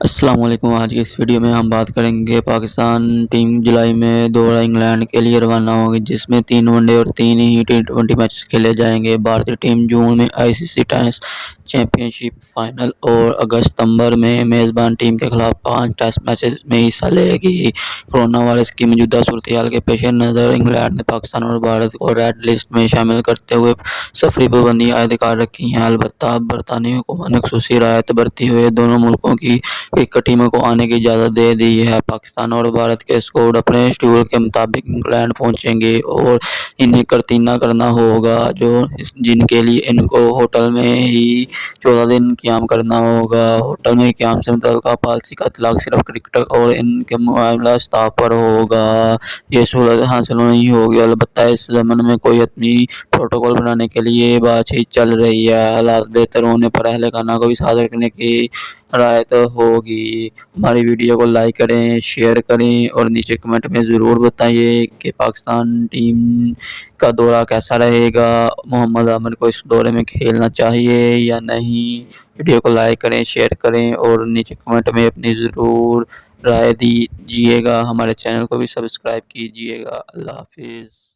السلام علیکم۔ آج کی اس ویڈیو میں ہم بات کریں گے پاکستان ٹیم جولائی میں دورہ انگلینڈ کے لیے روانہ ہوگی، جس میں 3 ون ڈے اور 3 ہی T20 میچز کھیلے جائیں گے۔ بھارتی ٹیم جون میں ICC ٹیسٹ چیمپئن شپ فائنل اور اگست ستمبر میں میزبان ٹیم کے خلاف 5 ٹیسٹ میچز میں حصہ لے گی۔ کورونا وائرس کی موجودہ صورتحال کے پیش نظر انگلینڈ نے پاکستان اور بھارت کو ریڈ لسٹ میں شامل کرتے ہوئے سفری پابندیاں عائد کر رکھی ہیں۔ البتہ اب برطانوی حکومت نے خصوصی رعایت برتتے ہوئے دونوں ملکوں کی کرکٹ ٹیموں کو آنے کی اجازت دے دی ہے۔ پاکستان اور بھارت کے اسکواڈ اپنے شیڈول کے مطابق انگلینڈ پہنچیں گے اور انہیں قرنطینہ کرنا ہوگا، جن کے لیے ان کو ہوٹل میں ہی 14 دن قیام کرنا ہوگا۔ ہوٹل میں قیام سے متعلقہ پالیسی کا اطلاق صرف کرکٹر اور ان کے معاملہ اسٹاف پر ہوگا۔ یہ سہولت حاصل نہیں ہوگی، البتہ اس ضمن میں کوئی حتمی پروٹوکول بنانے کے لیے بات چیت چل رہی ہے۔ حالات بہتر ہونے پر اہل خانہ کو بھی ساتھ رکھنے کی رعایت ہوگی۔ ہماری ویڈیو کو لائک کریں، شیئر کریں اور نیچے کمنٹ میں ضرور بتائیے کہ پاکستان ٹیم کا دورہ کیسا رہے گا۔ محمد عامر کو اس دورے میں کھیلنا چاہیے یا نہیں؟ ویڈیو کو لائک کریں، شیئر کریں اور نیچے کمنٹ میں اپنی ضرور رائے دیجیے گا۔ ہمارے چینل کو بھی سبسکرائب کیجیے گا۔ اللہ حافظ۔